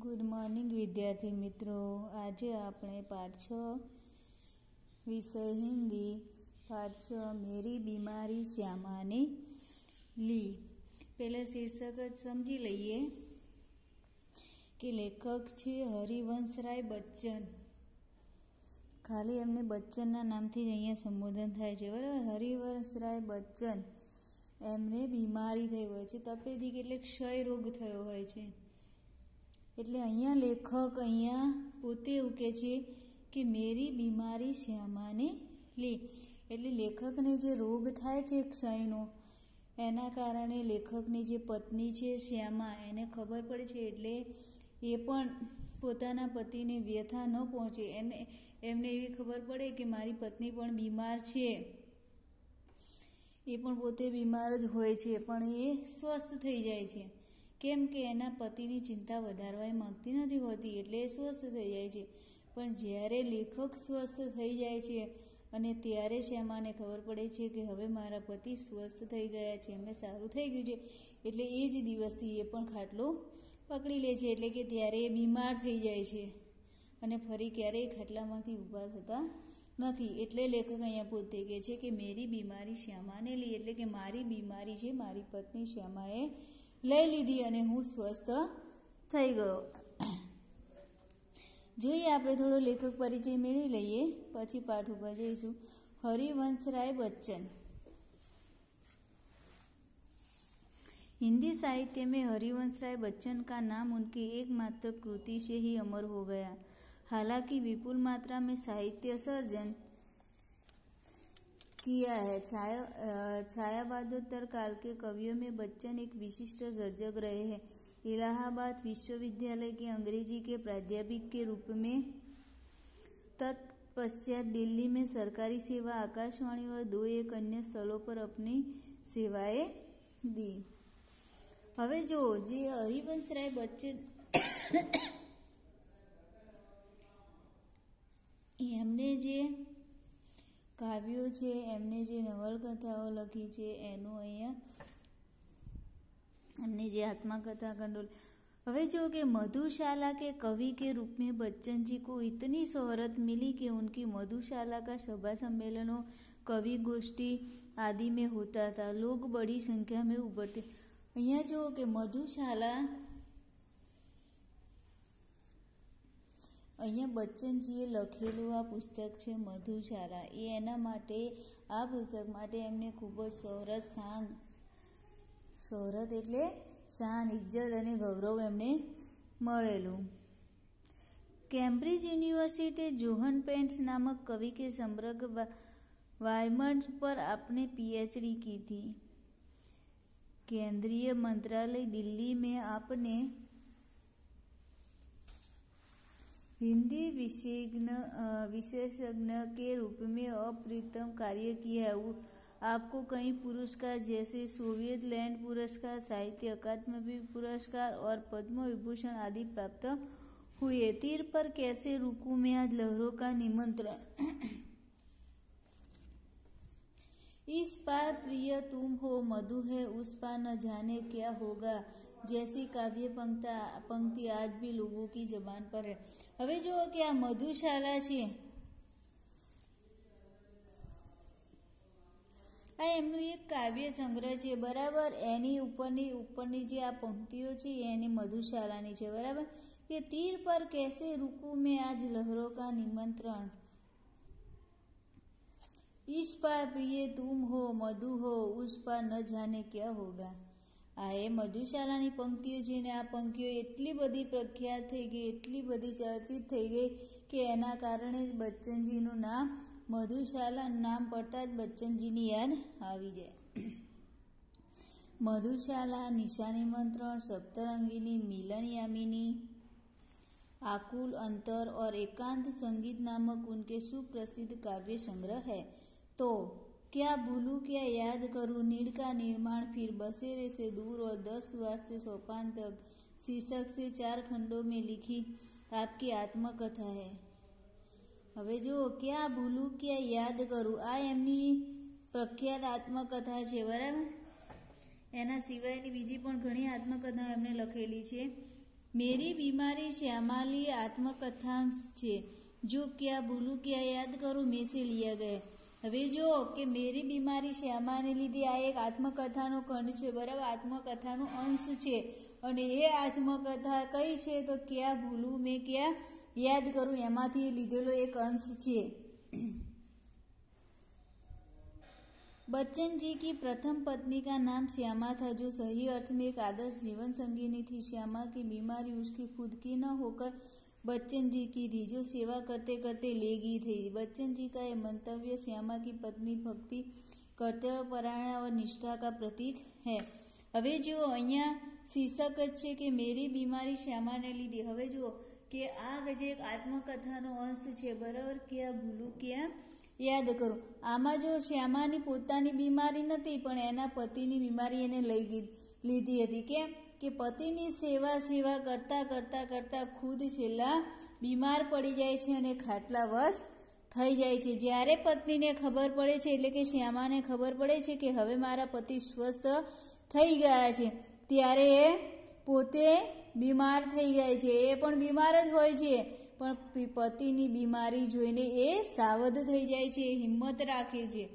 Good morning विद्यार्थी मित्रों। आज આપણે પાઠ 6 વિષય હિન્દી પાઠ 6 मेरी बीमारी श्यामा ने ली। પહેલા શીર્ષક જ સમજી લઈએ કે લેખક છે હરિવંશરાય બચ્ચન। ખાલી એમને બચ્ચનના નામથી જ અહીંયા સંબોધન થાય છે, બરાબર। હરિવંશરાય બચ્ચન એમને બીમારી થઈ હોય છે, તપેદિક એટલે ક્ષય રોગ થયો હોય છે। એટલે અહીંયા લેખક અહીંયા પોતે એવું કહે છે કે મેરી બીમારી શ્યામાને લી। એટલે લેખકને જે રોગ થાય છે ક્ષયનો, એના કારણે લેખકની જે પત્ની છે શ્યામા, એને ખબર પડે છે। એટલે એ પણ પોતાના પતિને વ્યથા ન પહોંચે, એમને એવી ખબર પડે કે મારી પત્ની પણ બીમાર છે, એ પણ પોતે બીમાર જ હોય છે, પણ એ સ્વસ્થ થઈ જાય છે। કેમ કે એના પતિની ચિંતા વધારવા એ માંગતી નથી હોતી, એટલે એ સ્વસ્થ થઈ જાય છે। પણ જ્યારે લેખક સ્વસ્થ થઈ જાય છે અને ત્યારે શ્યામાને ખબર પડે છે કે હવે મારા પતિ સ્વસ્થ થઈ ગયા છે, એમને સારું થઈ ગયું છે, એટલે એ જ દિવસથી એ પણ ખાટલો પકડી લે છે। એટલે કે ત્યારે એ બીમાર થઈ જાય છે અને ફરી ક્યારેય ખાટલામાંથી ઊભા થતા નથી। એટલે લેખક અહીંયા પોતે કહે છે કે મેરી બીમારી શ્યામાને લી। એટલે કે મારી બીમારી છે મારી પત્ની શ્યામાએ લઈ લીધી અને હું સ્વસ્થ થઈ ગયો। જોઈએ આપણે થોડો લેખક પરિચય મેળવી લઈએ, પછી પાઠ ઉપર જઈશું। हरिवंशराय बच्चन। हिंदी साहित्य में हरिवंशराय बच्चन का नाम उनकी एकमात्र कृति से ही अमर हो गया। हालांकि विपुल मात्रा में साहित्य सर्जन किया है। छायावादोत्तर काल के कवियों में बच्चन एक विशिष्ट सर्जक रहे हैं। इलाहाबाद विश्वविद्यालय के अंग्रेजी के प्राध्यापक के रूप में, तत्पश्चात दिल्ली में सरकारी सेवा, आकाशवाणी और 2-1 अन्य स्थलों पर अपनी सेवाएं दी। હવે જો જે હરિવંશરાય બચ્ચન એમને જે કાવ્યો છે, એમને જે નવલકથાઓ લખી છે, એનું અહીંયા એમની જે आत्मकथा खंडोल। હવે जो कि मधुशाला के कवि के रूप में बच्चन जी को इतनी शोहरत मिली कि उनकी मधुशाला का सभा सम्मेलनों, कवि गोष्ठी आदि में होता था। लोग बड़ी संख्या में उभरते। અહીંયા જો કે મધુશાલા, અહીંયા બચ્ચનજીએ લખેલું આ પુસ્તક છે મધુશાલા, એ એના માટે આ પુસ્તક માટે એમને ખૂબ જ શોહરત એટલે શાન, ઇજ્જત અને ગૌરવ એમને મળેલું। कैम्ब्रिज यूनिवर्सिटी जोहन पेंट्स नामक कवि के समग्र वायमंड पर आपने पीएचडी की थी। केंद्रीय मंत्रालय दिल्ली में आपने हिंदी विशेषज्ञ के रूप में अप्रतिम कार्य किया है। आपको कई पुरस्कार जैसे सोवियत लैंड पुरस्कार, साहित्य अकादमी पुरस्कार और पद्म विभूषण आदि प्राप्त हुए। तीर पर कैसे रुकूं मैं आज लहरों का निमंत्रण, इस पार प्रिय तुम हो मधु है उस पार न जाने क्या होगा जैसी काव्य पंक्ति आज भी लोगों की जबान पर है। હવે જો કે આ મધુશાલા છે, આ એમનું એક કાવ્ય સંગ્રહ છે, બરાબર। એની ઉપરની જે આ પંક્તિઓ છે એની મધુશાલાની છે, બરાબર। કે तीर पर कैसे रुकूं मैं आज लहरों का निमंत्रण, इस पार प्रिय तुम हो मधु हो उस पार न जाने क्या होगा। આ એ મધુશાલાની પંક્તિઓ છે ને આ પંક્તિઓ એટલી બધી પ્રખ્યાત થઈ ગઈ, એટલી બધી ચર્ચિત થઈ ગઈ કે એના કારણે જ બચ્ચનજીનું નામ મધુશાલા નામ પડતા જ બચ્ચનજીની યાદ આવી જાય। મધુશાલા, નિશાની મંત્રણ, सप्तरंगिनी, मिलन यामिनी, आकुल अंतर और एकांत संगीत नामक उनके सुप्रसिद्ध काव्य संग्रह है। तो क्या भूलूं क्या याद करूं, नीड़ का निर्माण, फिर बसेरे से दूर और 10 वर्ष से सोपान तक शीर्षक से 4 खंडों में लिखी आपकी आत्मकथा है। હવે જો क्या भूलूं क्या याद करूं, આ એમની પ્રખ્યાત આત્મકથા છે, બરાબર। એના સિવાયની બીજી પણ ઘણી આત્મકથા એમણે લખેલી છે। मेरी बीमारी श्यामाली आत्मकथांश છે। जो क्या भूलूं क्या याद करूं में से लिया गया। હવે જો કે મેરી બીમારી શ્યામાને લીધે આ એક આત્મકથાનો ખંડ છે, બરાબર, આત્મકથાનો અંશ છે અને એ આત્મકથા કઈ છે તો ક્યાં ભૂલું મેં ક્યાં યાદ કરું એમાંથી લીધેલો એક અંશ છે। बच्चन जी की प्रथम पत्नी का नाम श्यामा था, जो सही अर्थ में एक आदर्श जीवन संगिनी थी। श्यामा की बीमारी उसकी खुद की न होकर बच्चन जी की थी, जो सेवा करते करते ले गई थी। बच्चन जी का यह मंतव्य श्यामा की पत्नी भक्ति कर्तव्यपरायण और निष्ठा का प्रतीक है। हवे जो अहिया शीर्षक है कि मेरी बीमारी श्यामा ने लीधी। हवे जो कि आ जे आत्मकथानो अंश है, बराबर, क्या भूलूं क्या याद करूं। आमा जो श्यामानी पोतानी बीमारी नथी पण एना पतिनी बीमारी एने लई लीधी हती। केम કે પતિની સેવા કરતા કરતા કરતા ખુદ છેલ્લા બીમાર પડી જાય છે અને ખાટલાવશ થઈ જાય છે। જ્યારે પત્નીને ખબર પડે છે, એટલે કે શ્યામાને ખબર પડે છે કે હવે મારા પતિ સ્વસ્થ થઈ ગયા છે, ત્યારે એ પોતે બીમાર થઈ જાય છે। એ પણ બીમાર જ હોય છે, પણ પતિની બીમારી જોઈને એ સાવધ થઈ જાય છે, હિંમત રાખે છે।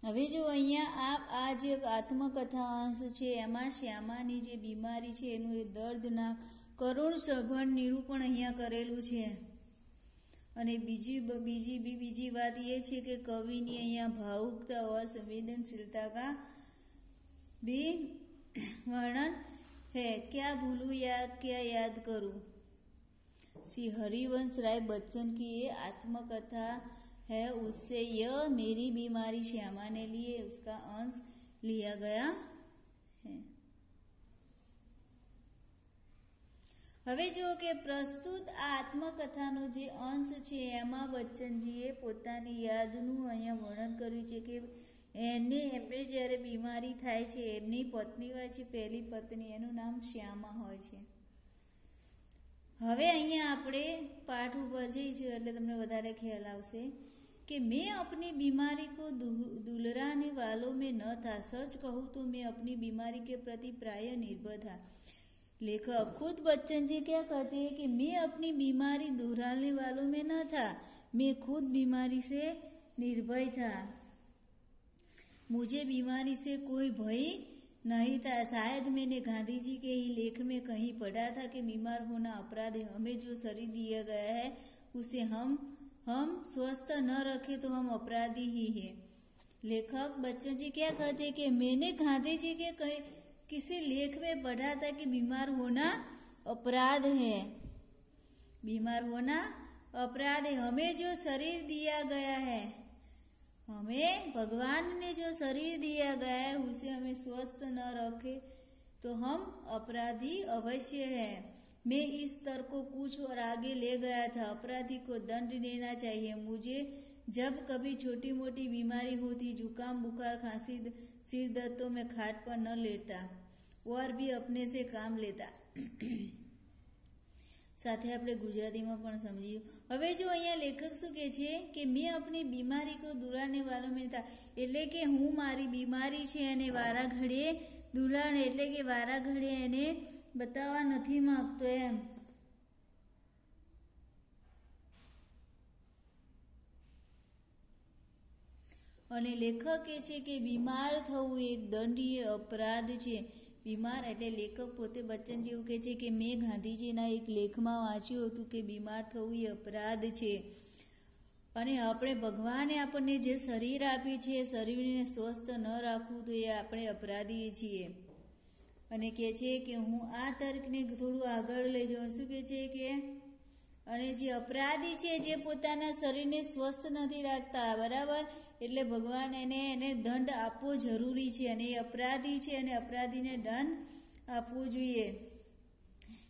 હવે જો અહીંયા આ જે આત્મકથા અંશ છે એમાં શ્યામાની જે બીમારી છે એનું એ દર્દનાક કરુણ સભાન નિરૂપણ અહીંયા કરેલું છે। અને બીજી વાત એ છે કે કવિની અહીંયા ભાવુકતા और संवेदनशीलता का भी वर्णन है। क्या भूलूं या क्या याद करूं। श्री हरिवंश राय बच्चन की ये आत्मकथा है, उससे यह मेरी बीमारी श्यामा ने लिए उसका अंश लिया गया है। હવે જો કે પ્રસ્તુત આ આત્મકથાનો જે અંશ છે એમાં બચ્ચનજીએ પોતાની યાદનું અહીંયા વર્ણન કર્યું છે કે એમને જ્યારે બીમારી થાય છે, એમની પત્ની હોય છે, પહેલી પત્ની, એનું નામ શ્યામા હોય છે। હવે અહીંયા આપણે પાઠ ઉપર જઈશું એટલે તમને વધારે ખ્યાલ આવશે कि मैं अपनी बीमारी को दुलराने वालों में न था। सच कहूँ तो मैं अपनी बीमारी के प्रति प्राय निर्भर था। लेखक खुद बच्चन जी क्या कहते हैं कि मैं अपनी बीमारी दुहराने वालों में न था, मैं खुद बीमारी से निर्भय था। मुझे बीमारी से कोई भय नहीं था। शायद मैंने गांधी जी के ही लेख में कहीं पढ़ा था कि बीमार होना अपराध है। हमें जो शरीर दिया गया है उसे हम स्वस्थ न रखे तो हम अपराधी ही हैं। लेखक बच्चन जी क्या कहते हैं कि मैंने गांधी जी के किसी लेख में पढ़ा था कि बीमार होना अपराध है, बीमार होना अपराध है। हमें जो शरीर दिया गया है, हमें भगवान ने जो शरीर दिया गया है उसे हमें स्वस्थ न रखे तो हम अपराधी अवश्य है। मैं इस तर्क को कुछ और आगे ले गया था। अपराधी को दंड देना चाहिए। मुझे जब कभी छोटी मोटी बीमारी होती, जुकाम, बुखार, खांसी, सिर दर्द, तो मैं खाट पर न लेटता और भी अपने से काम लेता। સાથે આપણે ગુજરાતીમાં પણ સમજીએ। હવે જો અહીંયા લેખક શું કહે છે કે મેં अपनी बीमारी को दुलारने वालों में था, એટલે કે હું મારી બીમારી છે અને વારા ઘડીએ દુલારને એટલે કે વારા ઘડીએ એને બતાવવા નથી માંગતો એમ। અને લેખક કહે છે કે બીમાર થવું એક દંડીય અપરાધ છે। बीमार એટલે લેખક પોતે બચ્ચનજી એવું કહે છે કે મેં ગાંધીજીના એક લેખમાં વાંચ્યું હતું કે બીમાર થવું એ અપરાધ છે અને આપણે ભગવાને આપણને જે શરીર આપી છે એ શરીરને સ્વસ્થ ન રાખવું તો એ આપણે અપરાધી છીએ। અને કહે છે કે હું આ તર્કને થોડું આગળ લઈ જાઉં। શું કહે છે કે અને જે અપરાધી છે જે પોતાના શરીરને સ્વસ્થ નથી રાખતા, બરાબર, એટલે ભગવાન એને દંડ આપવો જરૂરી છે અને એ અપરાધી છે અને અપરાધીને દંડ આપવો જોઈએ।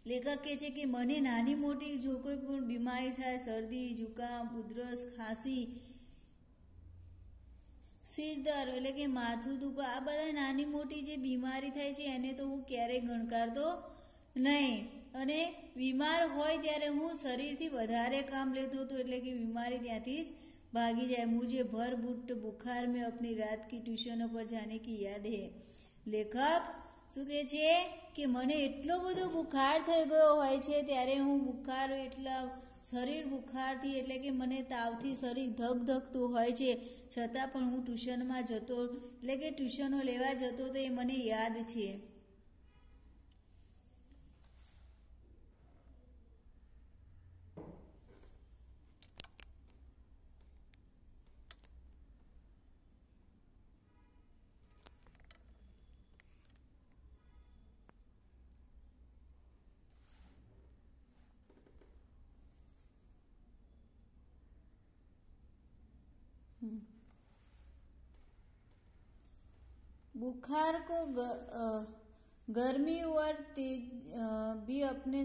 લેખક કહે છે કે મને નાની મોટી જો કોઈ પણ બીમારી થાય, શરદી, जुकाम, ઉધરસ, ખાંસી, સિરદર્દ એટલે કે માથું દુખો, આ બધા નાની મોટી જે બીમારી થાય છે એને તો હું ક્યારેય ગણકારતો નહીં। અને બીમાર હોય ત્યારે હું શરીરથી વધારે કામ લેતો હતો એટલે કે બીમારી ત્યાંથી જ भागी जाए। मुझे भर बुट बुखार में अपनी रात की ट्यूशनों पर जाने की याद है। लेखक શું કહે છે કે મને એટલો બધો બુખાર થઈ ગયો હોય છે, ત્યારે હું બુખાર એટલા શરીર બુખારથી એટલે કે મને તાવથી શરીર ધગધગતું હોય છે, છતાં પણ હું ટ્યુશનમાં જતો એટલે કે ટ્યુશનો લેવા જતો તો એ મને યાદ છે. बुखार को गर्मी और भी अपने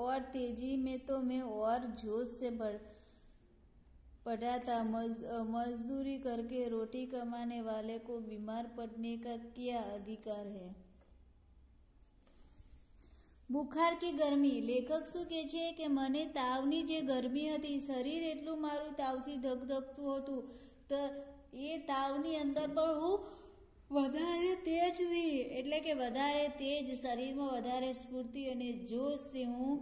और तेजी में तो मैं और जोश से पढ़ा था. मजदूरी करके रोटी कमाने वाले को बीमार पड़ने का क्या अधिकार है. બુખાર કી ગરમી. લેખક શું કહે છે કે મને તાવની જે ગરમી હતી, શરીર એટલું મારું તાવથી ધગધગતું હતું, તો એ તાવની અંદર પણ હું વધારે તેજથી એટલે કે વધારે તેજ, શરીરમાં વધારે સ્ફૂર્તિ અને જોશથી હું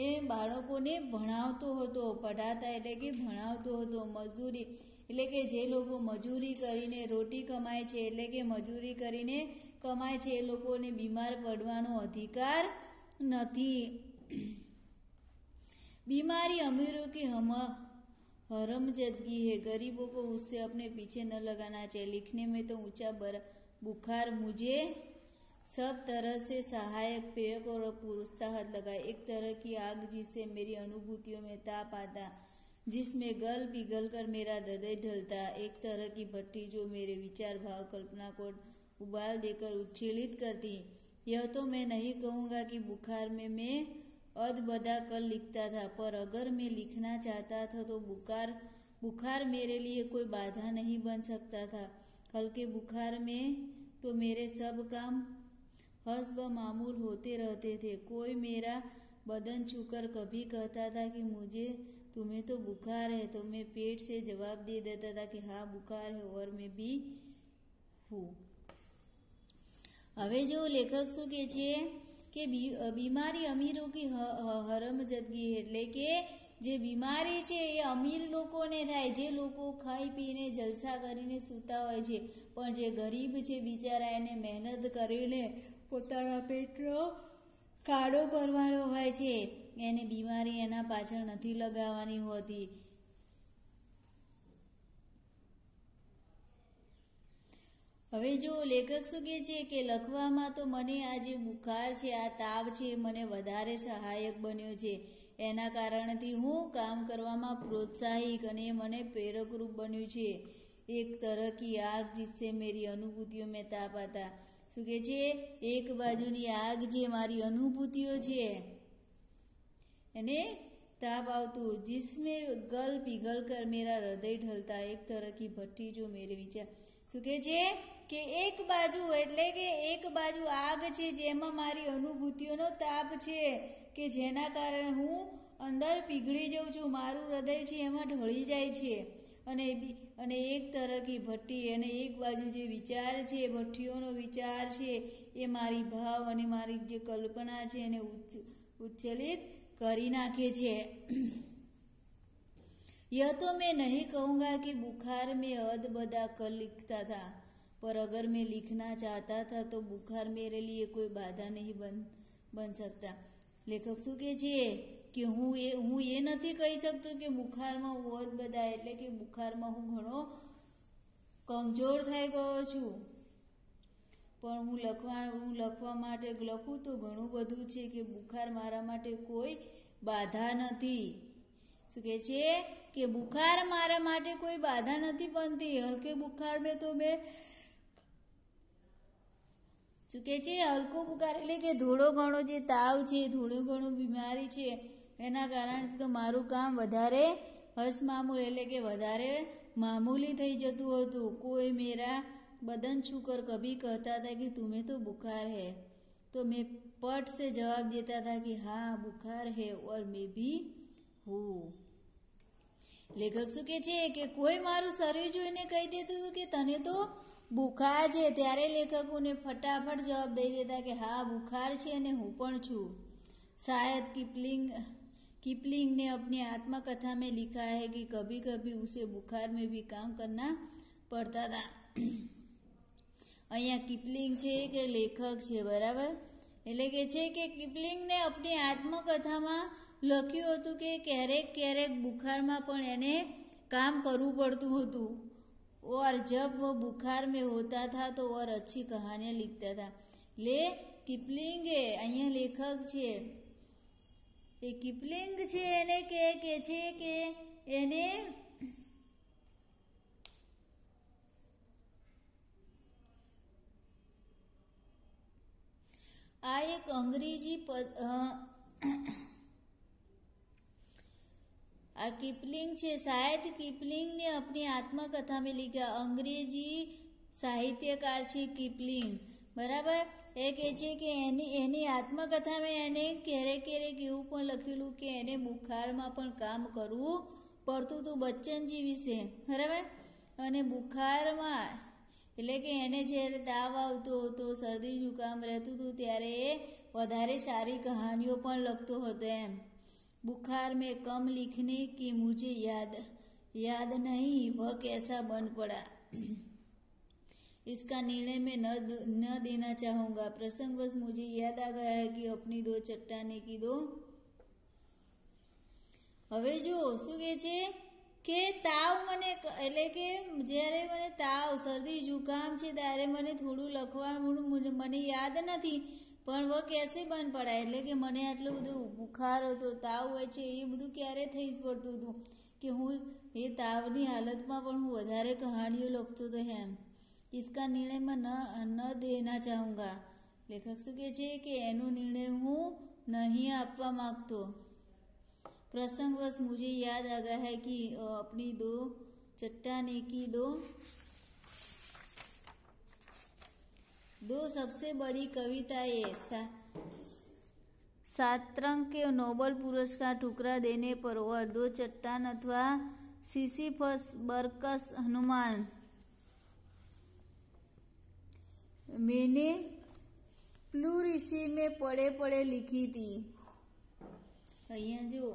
એ બાળકોને ભણાવતો હતો. પઢાતા એટલે કે ભણાવતો હતો. મજદૂરી એટલે કે જે લોકો મજૂરી કરીને રોટી કમાય છે એટલે કે મજૂરી કરીને કમાય છે, એ લોકોને બીમાર પડવાનો અધિકાર નથી. बीमारी अमीरों की हरमजदगी है, गरीबों को उससे अपने पीछे न लगाना चाहिए. लिखने में तो ऊंचा बुखार मुझे सब तरह से सहायक, प्रेरक और प्रोत्साहन लगा. एक तरह की आग जिससे मेरी अनुभूतियों में ताप आता, जिसमें गल पिघल कर मेरा हृदय ढलता. एक तरह की भट्टी जो मेरे विचार भाव कल्पना को उबाल देकर उच्छेलित करती. यह तो मैं नहीं कहूँगा कि बुखार में मैं अदबदा कर लिखता था, पर अगर मैं लिखना चाहता था तो बुखार मेरे लिए कोई बाधा नहीं बन सकता था. हल्के बुखार में तो मेरे सब काम हस्ब मामूल होते रहते थे. कोई मेरा बदन छूकर कभी कहता था कि मुझे तुम्हें तो बुखार है, तो मैं पेट से जवाब दे देता था कि हाँ बुखार है और मैं भी हूँ. હવે જો લેખક શું કહે છે કે બીમારી અમીરોની હરમજદગી એટલે કે જે બીમારી છે એ અમીર લોકોને થાય, જે લોકો ખાઈ પીને જલસા કરીને સૂતા હોય છે, પણ જે ગરીબ છે બિચારા એને મહેનત કરીને પોતાના પેટનો કાળો ભરવાનો હોય છે, એને બીમારી એના પાછળ નથી લગાવવાની હોતી. હવે જો લેખક શું કહે છે કે લખવામાં તો મને આ જે બુખાર છે, આ તાવ છે, મને વધારે સહાયક બન્યો છે. એના કારણથી હું કામ કરવામાં પ્રોત્સાહિક અને મને પ્રેરકરૂપ બન્યું છે. એક તરહ કી આગ जिससे मेरी अनुभूतियों में ताप आता. શું કહે છે એક બાજુની આગ જે મારી અનુભૂતિઓ છે એને ताप આવતું, जिसमें गल पिघल कर मेरा हृदय ढलता. एक तरह की भट्टी जो मेरे विचार. શું કહે છે કે એક બાજુ એટલે કે એક બાજુ આગ છે જેમાં મારી અનુભૂતિઓનો તાપ છે કે જેના કારણે હું અંદર પીગળી જાઉં છું, મારું હૃદય છે એમાં ઢળી જાય છે. અને એક તરફી ભઠ્ઠી અને એક બાજુ જે વિચાર છે, ભઠ્ઠીઓનો વિચાર છે એ મારી ભાવ અને મારી જે કલ્પના છે એને ઉચ્છલિત કરી નાખે છે. यह तो मैं नहीं कहूँगा कि बुखार में अदबदा कर लिखता था, पर अगर मैं लिखना चाहता था तो बुखार मेरे लिए कोई बाधा नहीं बन सकता. લેખક શું કહે છે કે હું એ નથી કહી શકતો કે બુખારમાં હું અદબદા એટલે કે બુખારમાં હું ઘણો કમજોર થઈ ગયો છું, પણ હું લખવા માટે લખું તો ઘણું બધું છે કે બુખાર મારા માટે કોઈ બાધા નથી. શું કહે છે કે બુખાર મારા માટે કોઈ બાધા નથી બનતી. હલકે બુખાર મેં તો મેં શું કહે છે હલકો બુખાર એટલે કે થોડો ઘણો જે તાવ છે, થોડો ઘણો બીમારી છે, એના કારણથી તો મારું કામ વધારે હસમામૂલ એટલે કે વધારે મામૂલી થઈ જતું હતું. કોઈ મેરા बदन छूकर कभी कहता था कि तुम्हें तो बुखार है, तो मैं पट से जवाब देता था कि हाँ बुखार है और मैं भी हूँ. લેખક શું કહે છે કે કોઈ મારું શરીર જોઈને કહી દેતું હતું કે તને તો बुखार है त्यारे लेखकों ने फटाफट जवाब दे देता कि हाँ बुखार है ने हूँ पण छूं। शायद किपलिंग ने अपनी आत्मकथा में लिखा है कि कभी कभी उसे बुखार में भी काम करना पड़ता था। अहींया किपलिंग छे के लेखक छे बराबर, एटले के छे के किपलिंग ने अपनी आत्मकथा में लख्युं हतुं के क्यारेक क्यारेक बुखार में पण एने काम करवू पड़तुं हतुं और जब वो बुखार में होता था तो और अच्छी कहानियां लिखता था। ले किपलिंग अहींया लेखक छे ए किपलिंग छे एने के छे के एने आ एक अंग्रेजी किपलिंग छे। शायद किपलिंग ने अपनी आत्मकथा में लिखा। अंग्रेजी साहित्यकार छे किपलिंग बराबर। ए कहे छे के एनी आत्मकथा में एने क्यारेक एवुं पण लखेलुं के एने बुखार में पण काम करवू पड़तुं तो बच्चनजी विषे बराबर। अने बुखार में એટલે કે એને જ્યારે તાવ આવતો હતો, શરદી जुकाम રહેતું હતું ત્યારે એ વધારે સારી કહાનીઓ પણ લખતો હતો એમ। बुखार में कम लिखने की मुझे याद नहीं वह कैसा बन पड़ा, इसका निर्णय मैं न देना चाहूंगा। प्रसंगवश मुझे याद आ गया है कि अपनी दो चट्टाने की दो। હવે જો શું કહે છે કે તાવ મને એટલે કે જ્યારે મને તાવ શરદી जुकाम છે ત્યારે મને થોડું લખવાનું મને યાદ નથી પણ वो कैसे बन पड़ा એટલે કે મને આટલું બધું બુખાર હતો તાવ હોય છે એ બધું ક્યારે થઈ જ પડતું હતું કે હું એ તાવની હાલતમાં પણ હું વધારે કહાનીઓ લખતો હતો એમ। इसका निर्णय मैं न देना चाहूँगा। लेखक શું કહે છે કે એનો નિર્ણય હું નહીં આપવા માંગતો। प्रसंगवश मुझे याद आ गया है कि अपनी दो चट्टाने की दो सबसे बड़ी कविताएं सारंग के नोबेल पुरस्कार ठुकरा देने पर और दो चट्टान अथवा सिसिफस बरकस हनुमान मैंने प्लूरिशी में पड़े पड़े लिखी थी। अहिया जो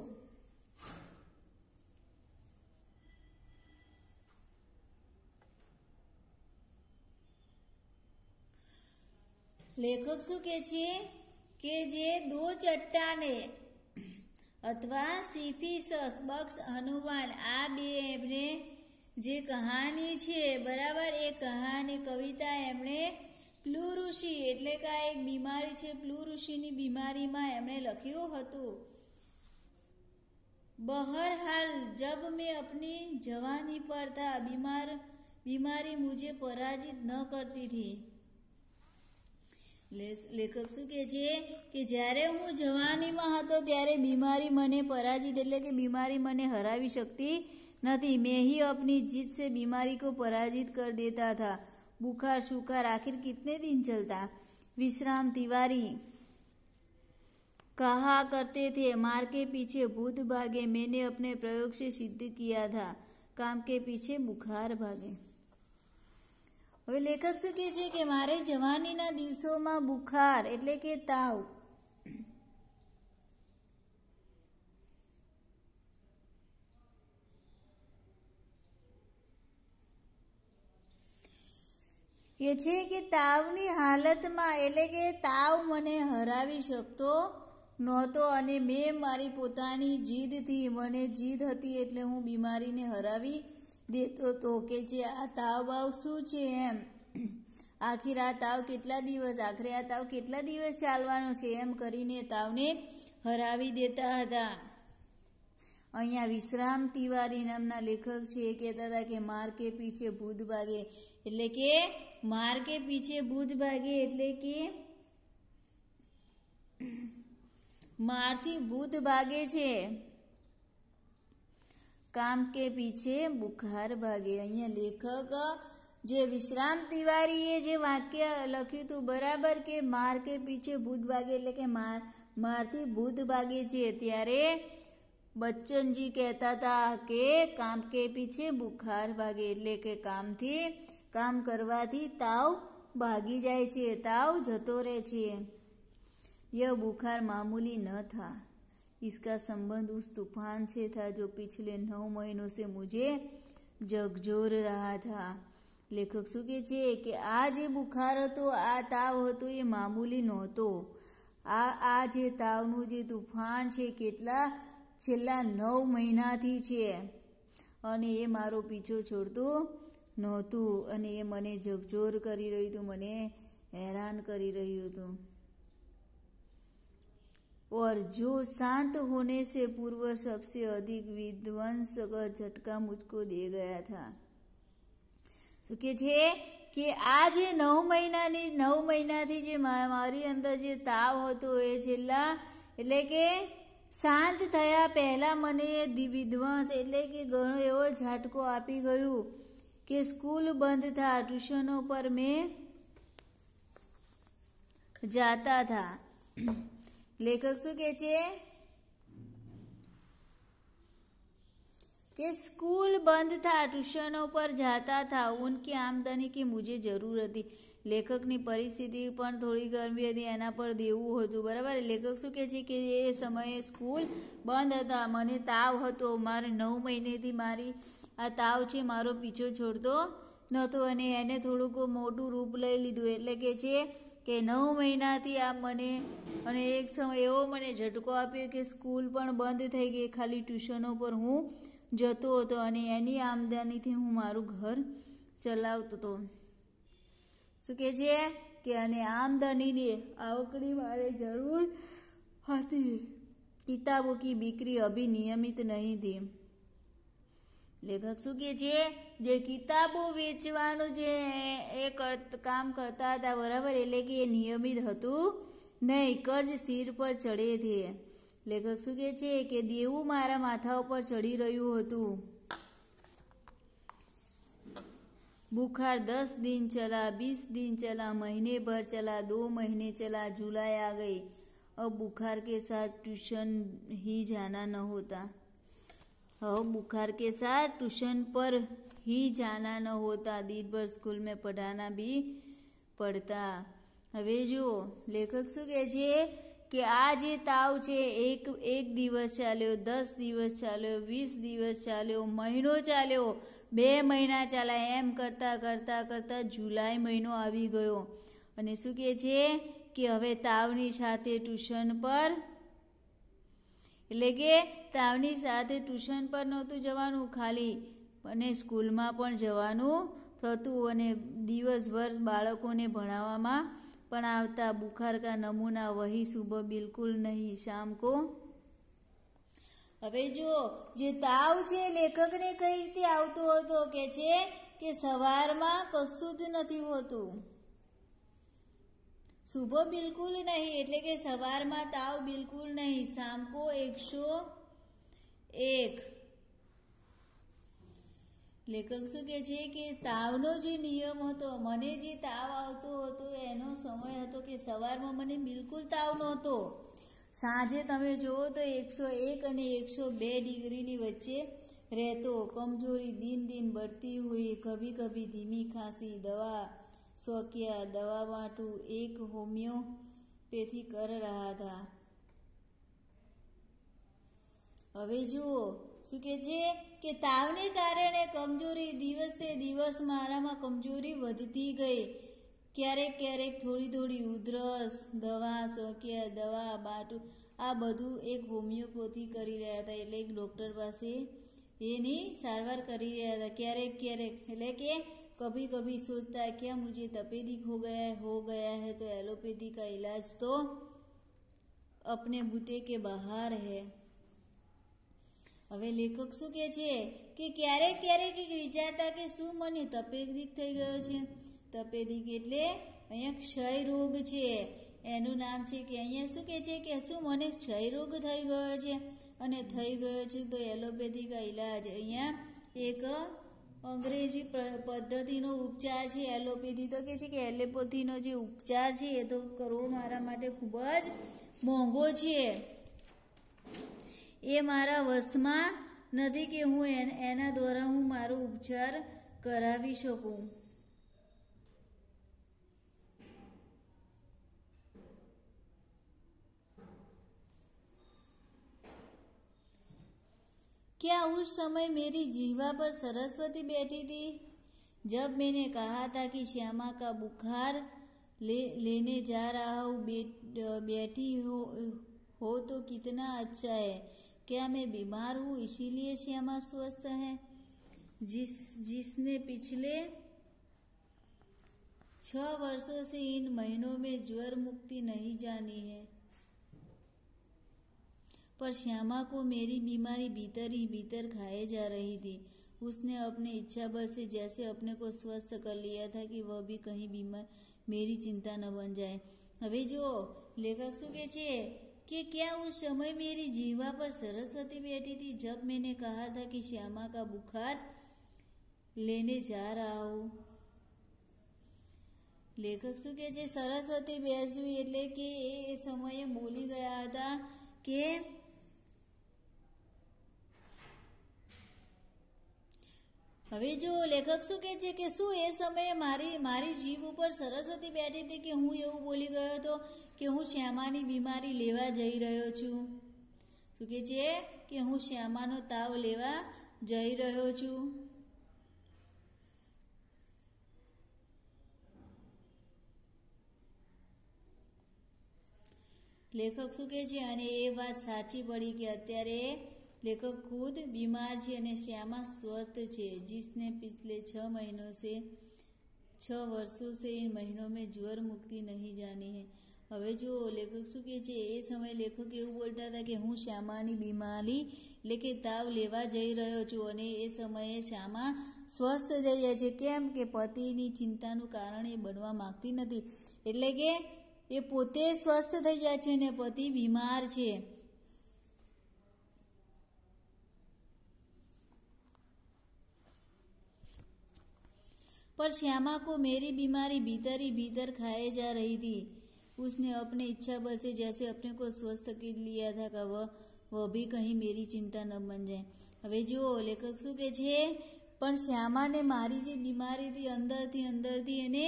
लेखक शू के छे के जे दो चट्टाने अथवा सिफिसस बक्स हनुमान आ बे एमने जे कहानी छे बराबर ए कहानी कविता एमने प्लूरुशी एटले के एक बीमारी छे प्लूरुशीनी बीमारीमां एमणे लख्युं हतुं। बहरहाल जब मैं अपनी जवानी पर था बीमारी मुझे पराजित न करती थी। लेखक शू कहे छे कि ज्यारे हूँ जवानी में हतो त्यारे बीमारी मने पराजित एटले के बीमारी मने हरावी शकती नहीं। मैं ही अपनी जीत से बीमारी को पराजित कर देता था। बुखार शुखार आखिर कितने दिन चलता। विश्राम तिवारी कहा करते थे मार के पीछे भूत भागे, मैंने अपने प्रयोग से सिद्ध किया था काम के पीछे बुखार भागे। હવે લેખક શું કહે છે કે મારે જવાનીના દિવસોમાં બુખાર એટલે કે તાવ કે છે કે તાવની હાલતમાં એટલે કે તાવ મને હરાવી શકતો નહોતો અને મેં મારી પોતાની જીદથી મને જીદ હતી એટલે હું બીમારીને હરાવી देतो तो के जे आ ताव बाव शू छे एम आखिर आ ताव केटला दिवस आखिर आ ताव केटला दिवस चालवानो छे एम करीने तावने हरावी देता हता। अहींया विश्राम तिवारी नामना लेखक छे कहेता हता के मार के पीछे भूत भागे एटले के मार के पीछे भूत भागे एटले के मारथी भूत भागे छे काम के पीछे बुखार भागे। अहींया लेखक जे विश्राम तिवारीए जे वाक्य लख्युं हतुं बराबर के मार के पीछे भूत भागे एटले के मारथी भूत भागे छे त्यारे बच्चनजी कहता था के काम के पीछे बुखार भागे एटले के कामथी કામ કરવાથી તાવ ભાગી જાય છે, ताव जतो रहे छे। यह बुखार मामूली न था, इसका संबंध उस तूफान से था जो पिछले 9 महीनों से मुझे झकझोर रहा था। लेखक શું કહે છે કે આ જે બુખાર હતો, આ તાવ હતો, એ મામૂલી નહોતો। આ જે તાવનું જે તુફાન છે કેટલા છેલ્લા 9 મહિનાથી છે અને એ મારો પીછો છોડતું નહોતું અને એ મને ઝકઝોર કરી રહ્યું હતું, મને હેરાન કરી રહ્યું હતું। और जो शांत होने से पूर्व सबसे अधिक विध्वंस का झटका मुझको दे गया था। શું કે છે કે આ જે 9 મહિનાથી જે મારી અંદર જે તાવ હતો એ છેલ્લા એટલે કે શાંત થયા પહેલા મને વિધ્વંસ એટલે કે ઘણો એવો ઝાટકો આપી ગયું કે સ્કૂલ બંધ था, ટ્યુશનો પર મેં जाता था। लेखक શું કહે છે कि स्कूल बंद था, ट्यूशनों पर जाता था, उनकी आमदनी की मुझे जरूर थी। લેખકની પરિસ્થિતિ પણ થોડી ગરમી હતી, એના પર દેવું હતું, બરાબર। લેખક શું કહે છે કે એ સમયે સ્કૂલ બંધ હતા, મને તાવ હતો, મારે 9 મહિનેથી મારી આ તાવ છે મારો પીછો છોડતો નહોતો અને એને થોડુંક મોટું રૂપ લઈ લીધું। એટલે કે છે કે 9 મહિનાથી આ મને અને એક સમય એવો મને ઝટકો આપ્યો કે સ્કૂલ પણ બંધ થઈ ગઈ, ખાલી ટ્યુશનો પર હું જતો હતો અને એની આમદનીથી હું મારું ઘર ચલાવતો હતો। શું કહે છે કે અને આમદનીની આવકની મારે જરૂર હતી। કિતાબો की बिक्री अभी नियमित नहीं थी। લેખક શું કહે છે જે કિતાબો વેચવાનું જે એ કામ કરતા હતા, બરાબર, એટલે કે એ નિયમિત હતું નહીં, કર્જ સિર પર ચડે છે। લેખક શું કહે છે કે દેવું મારા માથા ઉપર ચડી રહ્યું હતું। बुखार 10 दिन चला, 20 दिन चला, महीने भर चला, 2 महीने चला, जुलाई आ गई। अब बुखार के साथ ट्यूशन ही जाना न होता। अब बुखार के साथ ट्यूशन पर ही जाना न होता, दिन भर स्कूल में पढ़ाना भी पड़ता। હવે જો લેખક શું કહે છે કે આ જે તાવ છે એક દિવસ ચાલ્યો, 10 દિવસ ચાલ્યો, 20 દિવસ ચાલ્યો, મહિનો ચાલ્યો, 2 મહિના ચાલ્યા, એમ કરતા કરતા કરતા જુલાઈ મહિનો આવી ગયો અને શું કહે છે કે હવે તાવની સાથે ટ્યુશન પર એટલે કે તાવની સાથે ટ્યુશન પર નહોતું જવાનું ખાલી અને સ્કૂલમાં પણ જવાનું થતું અને દિવસભર બાળકોને ભણાવવામાં પણ આવતા। बुखार का नमूना वही सुबह बिल्कुल नहीं, शाम को। હવે જો જે તાવ છે લેખકને કઈ રીતે આવતો હતો કે છે કે સવારમાં કશું જ નથી હોતું, સુબહ બિલકુલ નહીં એટલે કે સવારમાં તાવ બિલકુલ નહીં, શામ को 101। લેખક શું કહે છે કે તાવનો જે નિયમ હતો, મને જે તાવ આવતો હતો એનો સમય હતો કે સવારમાં મને બિલકુલ તાવ નહોતો, સાંજે તમે જુઓ તો 101 અને 102 ડિગ્રીની વચ્ચે રહેતો। कमजोरी दिन दिन बढ़ती हुई, कभी कभी धीमी खांसी, दवा शौकिया, दवा बांटू, एक होम्योपैथी कर रहा था। હવે જુઓ શું કે છે કે તાવને કારણે કમજોરી દિવસે દિવસ મારામાં કમજોરી વધતી ગઈ, ક્યારેક ક્યારેક થોડી થોડી ઉધરસ, દવા શોકિયા, દવા બાટુ, આ બધું એક હોમિયોપેથી કરી રહ્યા હતા, એટલે એક ડૉક્ટર પાસે એની સારવાર કરી રહ્યા હતા। ક્યારેક ક્યારેક એટલે કે कभी कभी सोचता है क्या मुझे तपेदिक हो गया है तो एलोपैथी का इलाज तो अपने बूते के बहार है। હવે લેખક શું કહે છે કે ક્યારેક ક્યારેક વિચારતા કે શું મને તપેદિક થઈ ગયો છે। તપેદિક એટલે અહીંયા ક્ષય રોગ છે, એનું નામ છે કે અહીંયા શું કહે છે કે શું મને ક્ષય રોગ થઈ ગયો છે અને થઈ ગયો છે તો એલોપેથી કા ઇલાજ, અહીંયા એક અંગ્રેજી પદ્ધતિનો ઉપચાર છે એલોપેથી। તો કે છે કે એલોપેથીનો જે ઉપચાર છે એ તો કરવો મારા માટે ખૂબ જ મોંઘો છે, એ મારા વશમાં નથી કે હું એના દ્વારા હું મારો ઉપચાર કરાવી શકું। क्या उस समय मेरी जिह्वा पर सरस्वती बैठी थी? जब मैंने कहा था कि श्यामा का बुखार लेने जा रहा हूँ, बैठी हो तो कितना अच्छा है। क्या मैं बीमार हूँ इसीलिए श्यामा स्वस्थ है? जिसने पिछले 6 वर्षों से इन महीनों में ज्वर मुक्ति नहीं जानी है। पर श्यामा को मेरी बीमारी भीतर ही भीतर खाए जा रही थी। उसने अपने इच्छा बल से जैसे अपने को स्वस्थ कर लिया था कि वह भी कहीं बीमार मेरी चिंता न बन जाए। હવે જો લેખક શું કહે છે कि क्या उस समय मेरी जीवा पर सरस्वती बैठी थी जब मैंने कहा था कि श्यामा का बुखार लेने जा रहा हूँ। લેખક શું કહે છે, સરસ્વતી બેસવી એટલે કે એ સમયે બોલી ગયા હતા કે હવે જો લેખક શું કહે છે કે શું એ સમયે મારી જીભ ઉપર સરસ્વતી બેઠી હતી કે હું એવું બોલી ગયો હતો કે હું શ્યામાની બીમારી લેવા જઈ રહ્યો છું। શું કહે છે કે હું શ્યામાનો તાવ લેવા જઈ રહ્યો છું। લેખક શું કહે છે અને એ વાત સાચી પડી કે અત્યારે लेखक खुद बीमार है और श्यामा स्वस्थ है, जिसने पिछले 6 वर्षों से इन महीनों में ज्वर मुक्ति नहीं जानी है। હવે જો લેખક શું કહે છે, એ સમયે લેખક એવું બોલતા હતા કે હું શ્યામાની બીમારી એટલે કે તાવ લેવા જઈ રહ્યો છું અને એ સમયે શ્યામા સ્વસ્થ થઈ જાય છે। કેમ કે પતિની ચિંતાનું કારણ એ બનવા માંગતી નથી, એટલે કે એ પોતે સ્વસ્થ થઈ જાય છે અને પતિ બીમાર છે। पर श्यामा को मेरी बीमारी भीतर ही भीतर खाए जा रही थी। उसने अपने इच्छा बल से जैसे अपने को स्वस्थ कर लिया था कि वह भी कहीं मेरी चिंता न बन जाए। હવે જો લેખક શું કહે છે, પણ શ્યામાને મારી જે બીમારી હતી અંદરથી એને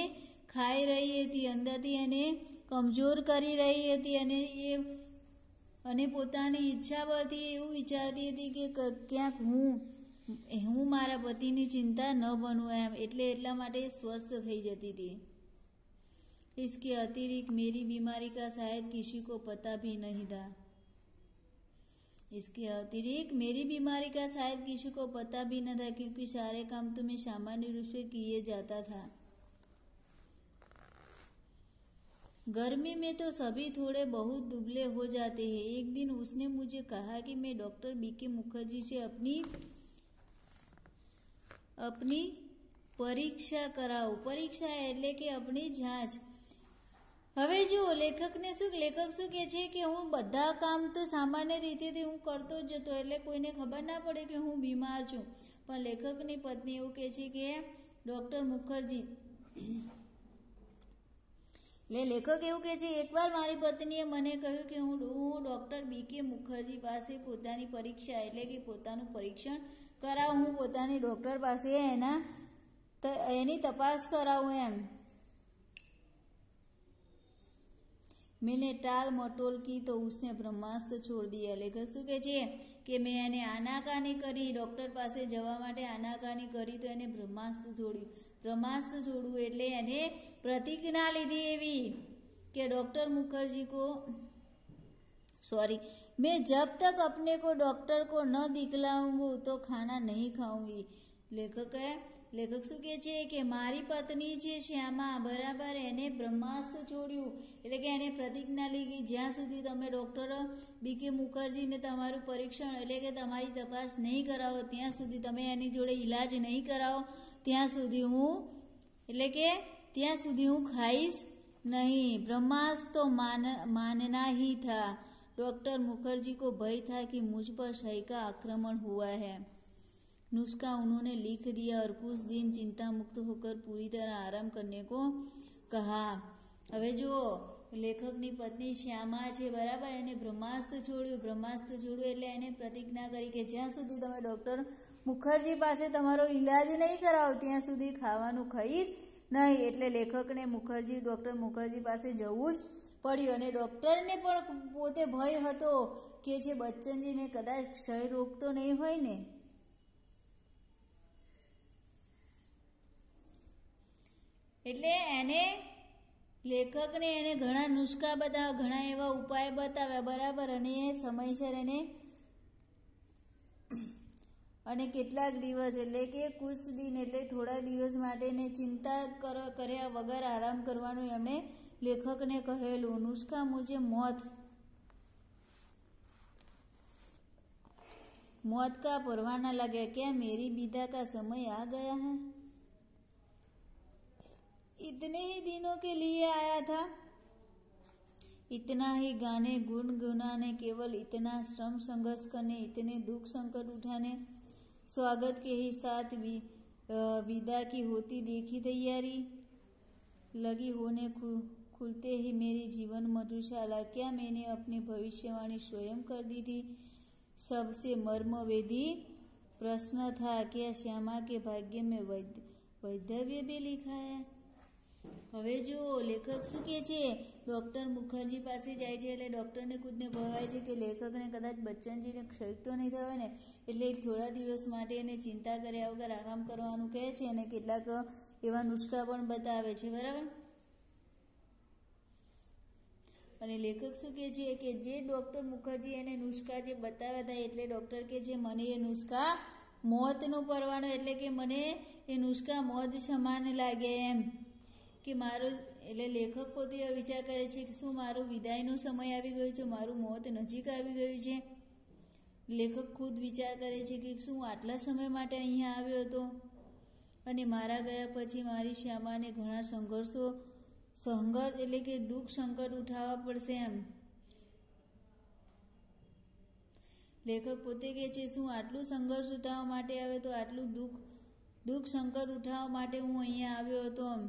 ખાઈ રહી હતી, અંદરથી એને કમજોર કરી રહી હતી અને પોતાની ઈચ્છા પરથી એવું વિચારતી હતી કે ક્યાંક હું મારા પતિની चिंता न बनूँ एम એટલા માટે સ્વસ્થ થઈ જતી थी। इसके अतिरिक्त मेरी बीमारी का शायद किसी को पता भी नहीं था। इसके अतिरिक्त मेरी बीमारी का शायद किसी को पता भी न था, क्योंकि सारे काम तो मैं सामान्य रूप से किए जाता था। गर्मी में तो सभी थोड़े बहुत दुबले हो जाते हैं। एक दिन उसने मुझे कहा कि मैं डॉक्टर बीके मुखर्जी से अपनी परीक्षा कराऊं। परीक्षा એટલે કે अपनी जांच। હવે જો લેખક શું કહે છે કે હું બધા કામ તો સામાન્ય રીતેથી હું કરતો જ હતો, એટલે કોઈને ખબર ના પડે કે હું બીમાર છું। પણ લેખકની પત્ની એવું કહે છે કે ડૉક્ટર મુખર્જી લેખક એવું કહે છે, એકવાર મારી પત્નીએ મને કહ્યું કે હું ડૉક્ટર બીકે મુખર્જી પાસે પોતાની પરીક્ષા એટલે કે પોતાનું પરીક્ષણ કરાવું, હું પોતાની ડૉક્ટર પાસે એની તપાસ કરાવું એમ। मैंने टाल मटोल की तो उसने ब्रह्मास्त्र छोड़ दिया। लेखक શું કહે છે કે મેં એને આનાકાની કરી, ડૉક્ટર પાસે જવા માટે આનાકાની કરી તો એને બ્રહ્માસ્ત્ર છોડ્યું। બ્રહ્માસ્ત્ર છોડવું એટલે એને પ્રતિજ્ઞા લીધી એવી કે डॉक्टर मुखर्जी को मैं जब तक अपने को डॉक्टर को न दिखलाऊंगी तो खाना नहीं खाऊंगी। લેખક શું કહે છે કે મારી પત્ની છે શ્યામા, બરાબર, એને બ્રહ્માસ્ત્ર છોડ્યું એટલે કે એને પ્રતિજ્ઞા લીધી, જ્યાં સુધી તમે ડૉક્ટર બીકે મુખર્જીને તમારું પરીક્ષણ એટલે કે તમારી તપાસ નહીં કરાવો, ત્યાં સુધી તમે એની જોડે ઈલાજ નહીં કરાવો, ત્યાં સુધી હું ખાઈશ नहीं। ब्रह्मास्त्र तो मानना ही था। डॉक्टर मुखर्जी को भय था कि मुझ पर क्षय का आक्रमण हुआ है। नुस्खा उन्होंने लिख दिया और कुछ दिन चिंता मुक्त होकर पूरी तरह आराम करने को कहा। હવે જો લેખકની પત્ની શ્યામા છે, બરાબર, એને બ્રહ્માસ્ત્ર છોડ્યું એટલે એને પ્રતિજ્ઞા કરી કે જ્યાં સુધી તમે ડૉક્ટર મુખર્જી પાસે તમારો ઈલાજ નહીં કરાવો ત્યાં સુધી ખાવાનું ખાઈશ નહીં। એટલે લેખકને ડૉક્ટર મુખર્જી પાસે જવું જ પડ્યો અને ડૉક્ટરને પણ પોતે ભય હતો કે જે બચ્ચનજીને કદાચ ક્ષય રોગ તો નહીં હોય ને. એટલે લેખકને એને ઘણા નુસ્ખા બતાવ્યા, ઘણા એવા ઉપાય બતાવ્યા, બરાબર. અને સમયસર અને કેટલાક દિવસ એટલે કે કુછ દિન એટલે થોડા દિવસ માટે ચિંતા કર્યા વગર આરામ કરવાનું એમણે લેખકને કહેલું. નુસ્ખા મુજે मौत का परवाना लगा, क्या मेरी विदा का समय आ गया है? इतने ही दिनों के लिए आया था, इतना ही गाने गुनगुनाने, केवल इतना श्रम संघर्ष करने, इतने दुख संकट उठाने, स्वागत के ही साथ विदा की होती देखी तैयारी लगी होने, खुलते ही मेरी जीवन मधुशाला, क्या मैंने अपनी भविष्यवाणी स्वयं कर दी थी? सबसे मर्मवेदी प्रश्न था, क्या श्यामा के भाग्य में वैधव्य भी लिखा है? હવે જો લેખક શું કહે છે, ડૉક્ટર મુખર્જી પાસે જાય છે એટલે ડૉક્ટરને ખુદને ભવાય છે કે લેખકને કદાચ બચ્ચનજીને ક્ષય તો નહીં થયો ને, એટલે થોડા દિવસ માટે એને ચિંતા કર્યા વગર આરામ કરવાનું કહે છે અને કેટલાક એવા નુસ્ખા પણ બતાવે છે, બરાબર. અને લેખક શું કહે છે કે જે ડૉક્ટર મુખર્જી એને નુસ્ખા જે બતાવ્યા હતા એટલે ડૉક્ટર કે જે મને એ નુસ્ખા મોતનો પરવાનો એટલે કે મને એ નુસ્ખા મોત સમાન લાગે એમ કે મારો, એટલે લેખક પોતે વિચાર કરે છે કે શું મારો વિદાયનો સમય આવી ગયો છે, મારું મોત નજીક આવી ગયું છે. લેખક ખુદ વિચાર કરે છે કે શું આટલા સમય માટે અહીંયા આવ્યો હતો અને મારા ગયા પછી મારી શ્યામાને ઘણા સંઘર્ષ એટલે કે દુઃખ સંકટ ઉઠાવવા પડશે એમ. લેખક પોતે કહે છે શું આટલું સંઘર્ષ ઉઠાવવા માટે આવે તો આટલું દુઃખ સંકટ ઉઠાવવા માટે હું અહીંયા આવ્યો હતો એમ.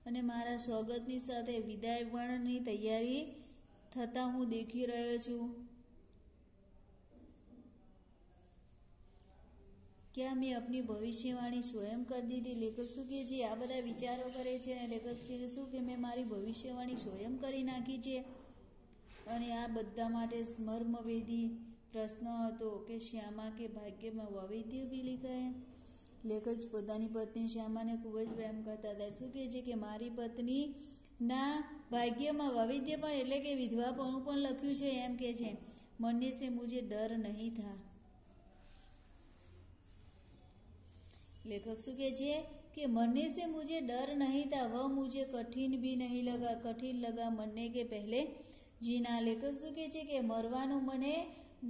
અને મારા સ્વાગતની સાથે વિદાય પણની તૈયારી થતાં હું દેખી રહ્યો છું. क्या मैं अपनी भविष्यवाणी स्वयं कर दी थी? लेखक શું કહે છે, આ બધા વિચારો કરે છે અને લેખક છે શું કે મેં મારી ભવિષ્યવાણી સ્વયં કરી નાખી છે. અને આ બધા માટે મર્મવેદી પ્રશ્ન હતો કે શ્યામા કે ભાગ્યમાં વૈવિધ્ય બી લીખાય. લેખક પોતાની પત્ની શ્યામાને ખૂબ જ પ્રેમ કરતા હતા. શું કહે છે કે મારી પત્નીના ભાગ્યમાં વૈવિધ્ય પણ એટલે કે વિધવાપણું પણ લખ્યું છે એમ કે છે. મરને સે મુझे डर नहीं था. लेखक શું કહે છે कि मरने से मुझे डर नहीं था, वह मुझे कठिन भी नहीं लगा, कठिन लगा मरने के पहले जीना. लेखक શું કહે છે કે મરવાનું મને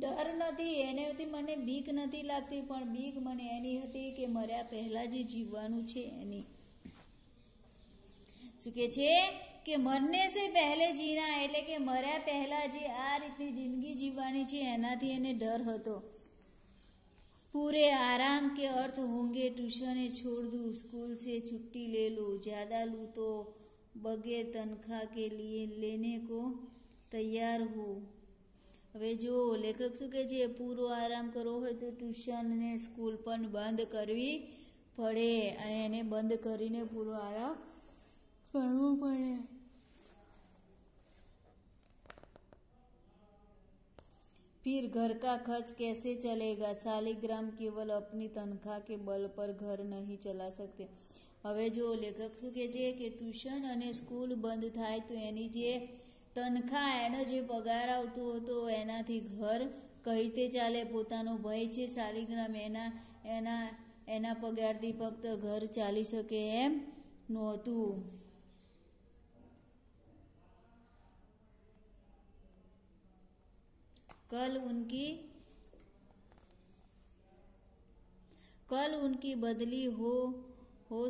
ડર નથી, એનેથી મને બીક નથી લાગતી, પણ બીક મને એની હતી કે મર્યા પહેલા જે જીવવાનું છે એની. શું કહે છે કે મરને સે પહેલે જીના એટલે કે મર્યા પહેલા જે આ રીતની જિંદગી જીવવાની છે એનાથી એને ડર હતો. पूरे आराम के अर्थ होंगे, ट्यूशन छोड़ दूँ, स्कूल से छुट्टी ले लूँ, ज़्यादा लूँ तो बगैर तनख्वाह के लिए लेने को तैयार हूँ. હવે જો લેખક શું કહે છે, પૂરો આરામ કરવો હોય તો ટ્યુશન ને સ્કૂલ પણ બંધ કરવી પડે અને એને બંધ કરીને પૂરો આરામ કરવો પડે. फिर घर का खर्च कैसे चलेगा? शालिग्राम केवल अपनी तनख्वाह के बल पर घर नहीं चला सकते. હવે જો લેખક શું કહે છે કે ટ્યુશન અને સ્કૂલ બંધ થાય તો એની જે તનખા એનો જે પગાર આવતો હતો એનાથી ઘર કઈ રીતે ચાલે? પોતાનો ભય છે શાલિગ્રામ, એના પગારથી ફક્ત ઘર ચાલી શકે એમ નહોતું. कल उनकी बदली हो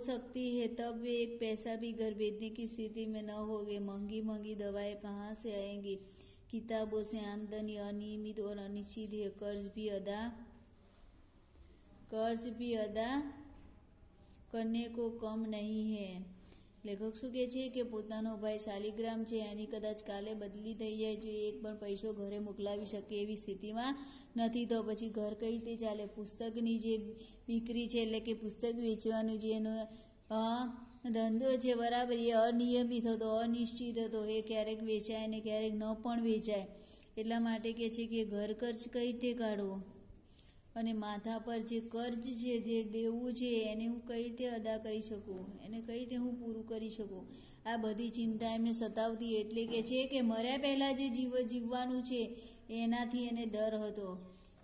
सकती है, तब वे एक पैसा भी घर भेजने की स्थिति में न होंगे. महंगी महंगी दवाएं कहाँ से आएंगी? किताबों से आमदनी अनियमित और अनिश्चित है. कर्ज भी अदा करने को कम नहीं है. લેખક શું કહે છે કે પોતાનો ભાઈ શાલિગ્રામ છે એની કદાચ કાલે બદલી થઈ જાય, જો એક પણ પૈસો ઘરે મોકલાવી શકે એવી સ્થિતિમાં નથી, તો પછી ઘર કઈ રીતે ચાલે? પુસ્તકની જે વિક્રી છે એટલે કે પુસ્તક વેચવાનું જે એનો ધંધો છે બરાબર એ અનિયમિત હતો, અનિશ્ચિત હતો, એ ક્યારેક વેચાય ને ક્યારેક ન પણ વેચાય. એટલા માટે કે છે કે ઘર ખર્ચ કઈ રીતે કાઢવો અને માથા પર જે કર્જ છે, જે દેવું છે એને હું કઈ રીતે અદા કરી શકું, એને કઈ રીતે હું પૂરું કરી શકું, આ બધી ચિંતા એમને સતાવતી. એટલે કે છે કે મર્યા પહેલાં જે જીવવાનું છે એનાથી એને ડર હતો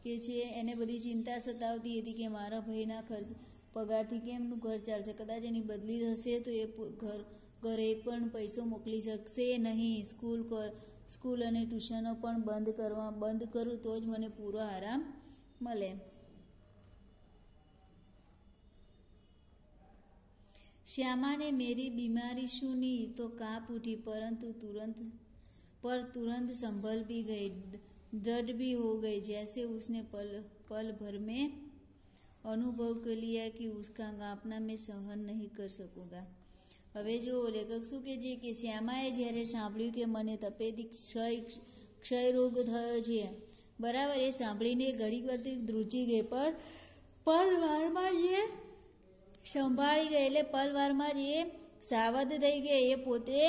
કે છે, એને બધી ચિંતા સતાવતી હતી કે મારા ભાઈના ખર્ચ પગારથી કેમનું ઘર ચાલશે, કદાચ એની બદલી થશે તો એ ઘરે એક પણ પૈસો મોકલી શકશે નહીં. સ્કૂલ અને ટ્યુશનો પણ બંધ કરું તો જ મને પૂરો આરામ મળે. श्यामा मेरी बीमारी सुनी तो कांप उठी, परंतु तुरंत संभल भी गई, दृढ़ भी हो गई, जैसे उसने पल भर में अनुभव कर लिया कि उसका कांपना मैं सहन नहीं कर सकूंगा. હવે જો લેખક શું કહે છે કે શ્યામાએ જ્યારે સાંભળ્યું કે મને તપેથી ક્ષય રોગ થયો છે, બરાબર, એ સાંભળીને ઘડીક વારથી ધ્રુજી ગઈ, પણ પલવારમાં જે સંભાળી ગઈ, એટલે પલવારમાં જ એ સાવધ થઈ ગઈ, એ પોતે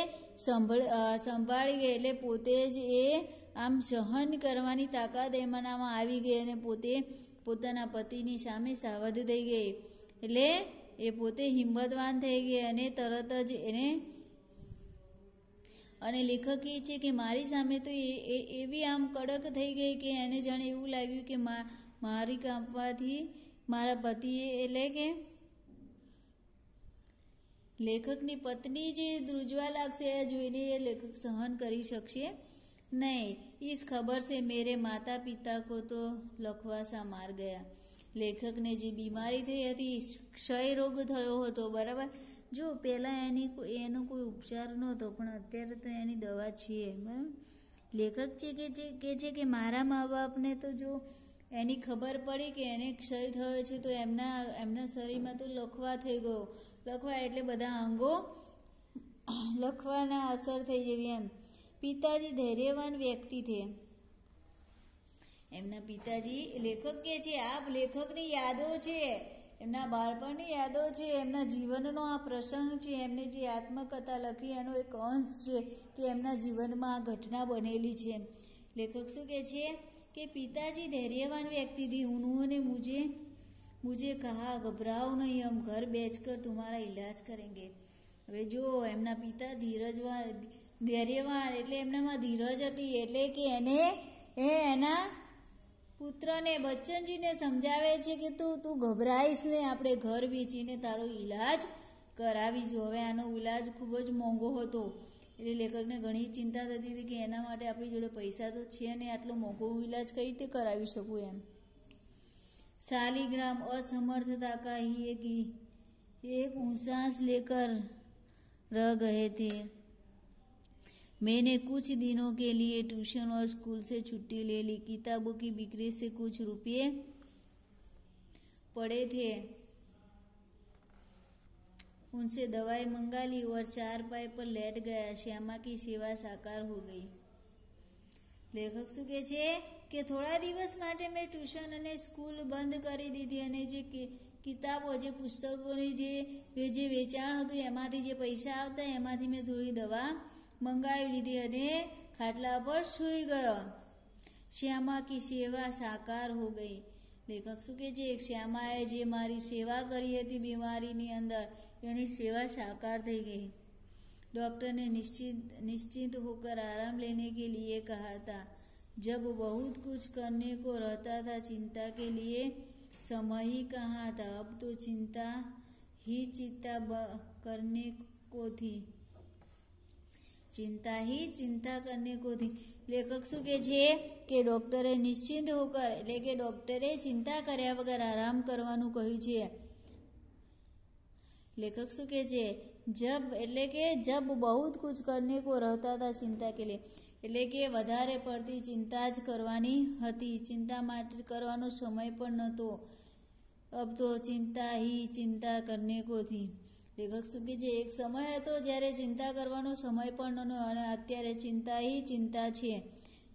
સંભાળી ગઈ, એટલે પોતે જ એ આમ સહન કરવાની તાકાત એમનામાં આવી ગઈ અને પોતાના પતિની સામે સાવધ થઈ ગઈ. એટલે એ પોતે હિંમતવાન થઈ ગઈ અને તરત જ એને અને લેખક એ છે કે મારી સામે તો એવી આમ કડક થઈ ગઈ કે એને જાણે એવું લાગ્યું કે મારી કાપવાથી મારા પતિએ, એટલે કે લેખકની પત્ની જે ધ્રુજવા લાગશે એ જોઈને એ લેખક સહન કરી શકશે નહીં. इस खबर से मेरे माता पिता को तो लखवासा मार गया. લેખકને જે બીમારી થઈ હતી, ક્ષય રોગ થયો હતો, બરાબર, જો પહેલાં એનો કોઈ ઉપચાર નહોતો, પણ અત્યારે તો એની દવા છે, બરાબર. લેખક છે કે છે કે મારા મા બાપને તો જો એની ખબર પડી કે એને ક્ષય થયો છે તો એમના શરીરમાં તો લખવા થઈ ગયો. લખવા એટલે બધા અંગો લખવાના અસર થઈ જેવી એમ. પિતાજી ધૈર્યવાન વ્યક્તિ થે. એમના પિતાજી, લેખક કે છે આ લેખકની યાદો છે, એમના બાળપણની યાદો છે, એમના જીવનનો આ પ્રસંગ છે, એમને જે આત્મકથા લખી એનો એક અંશ છે કે એમના જીવનમાં આ ઘટના બનેલી છે. લેખક શું કહે છે કે પિતાજી ધૈર્યવાન વ્યક્તિ थी, उन्होंने मुझे कहा घबराओ नहीं, हम घर बेचकर तुम्हारा इलाज करेंगे. હવે જો એમના પિતા ધૈર્યવાન એટલે એમનામાં ધીરજ હતી, એટલે કે એના પુત્રને બચ્ચનજીને સમજાવે છે કે તું ગભરાઈશ ને, આપણે ઘર વેચીને તારો ઈલાજ કરાવીશું. હવે આનો ઈલાજ ખૂબ જ મોંઘો હતો, એટલે લેખકને ઘણી ચિંતા થતી હતી કે એના માટે આપણી જોડે પૈસા તો છે ને, આટલો મોંઘો ઈલાજ કઈ રીતે કરાવી શકું એમ. शालिग्राम असमर्थता का ही एक ऊंसास लेकर रह गए थे. मैंने कुछ दिनों के लिए ट्यूशन और स्कूल से छुट्टी ले ली. किताबों की बिक्री से कुछ रुपये पड़े थे, उनसे दवाई मंगा ली और चारपाई पर लेट गया. श्यामा की सेवा साकार हो गई. લેખક શું કહે છે કે થોડા દિવસ માટે મેં ટ્યુશન અને સ્કૂલ બંધ કરી દીધી અને જે કિતાબો, જે પુસ્તકોની જે વેચાણ હતું એમાંથી જે પૈસા આવતા એમાંથી મેં થોડી દવા મંગાવી લીધી અને ખાટલા પર સૂઈ ગયો. શ્યામા કી સેવા સાકાર હો ગઈ. લેખક શું કહે છે, શ્યામાએ જે મારી સેવા કરી હતી બીમારીની અંદર, એની સેવા સાકાર થઈ ગઈ. डॉक्टर ने निश्चिंत होकर आराम लेने के लिए कहा था. जब बहुत कुछ करने को रहता था, चिंता के लिए समय ही कहाँ था. अब तो चिंता ही करने को थी. चिंता ही चिंता करने को थी. લેખક શું કહે છે કે ડોક્ટરે નિશ્ચિંત હોકર એટલે કે ડોક્ટરે ચિંતા કર્યા વગર આરામ કરવાનું કહ્યું છે. લેખક શું કહે છે, જબ એટલે કે જબ બહુત કુછ કરને કો રહેતા હતા ચિંતા કે લે, એટલે કે વધારે પડતી ચિંતા જ કરવાની હતી, ચિંતા માટે કરવાનો સમય પણ નહોતો. અબ તો ચિંતા હી ચિંતા કરને કો થી. લેખક શું કહે છે, એક સમય હતો જ્યારે ચિંતા કરવાનો સમય પણ નહોતો અને અત્યારે ચિંતા હી ચિંતા છે.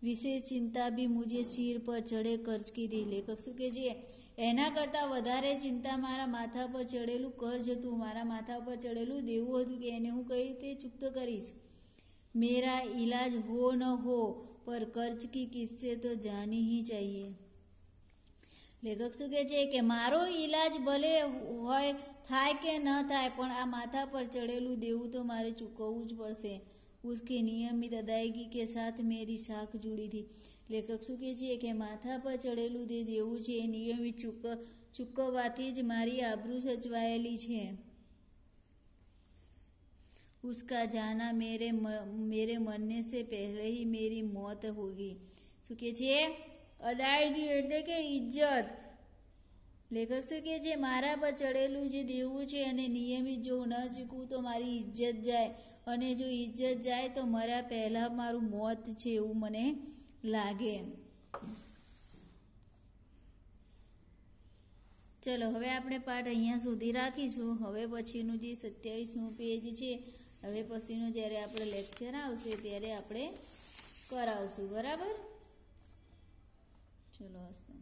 વિશેષ ચિંતા બી મુજે સિર પર ચડે કરચકી હતી. લેખક શું કહે છે એના કરતાં વધારે ચિંતા મારા માથા પર ચડેલું કર્જ હતું, મારા માથા પર ચડેલું દેવું હતું કે એને હું કઈ રીતે ચૂકતો કરીશ। મેરા ઇલાજ હો ન હો પર કર્જ કી કિસ્સે તો જાની ही चाहिए। લેખક શું કહે છે કે મારો ઈલાજ ભલે હોય થાય કે ન થાય, પણ આ માથા પર ચડેલું દેવું તો મારે ચૂકવવું જ પડશે। उसकी नियमित अदायगी के साथ मेरी साख जुड़ी थी। લેખક શું કહે છે કે માથા પર ચડેલું જે દેવું છે એ નિયમિત ચૂકવવાથી જ મારી આબરૂ સચવાયેલી છે। उसका जाना मेरे मरने से पहले ही मेरी मौत होगी। શું કહે છે? અદાયગી એટલે કે ઇજ્જત। લેખક શું કહે છે મારા પર ચડેલું જે દેવું છે અને નિયમિત જો ન ચૂકવું તો મારી ઇજ્જત જાય, અને જો ઇજ્જત જાય તો મર્યા પહેલા મારું મોત છે એવું મને લાગે। ચલો હવે આપણે પાઠ અહીંયા સુધી રાખીશું। હવે પછીનું જે 27મું પેજ છે, હવે પછીનું જ્યારે આપણે લેક્ચર આવશે ત્યારે આપણે કરાવશું, બરાબર? ચલો હસ્તો।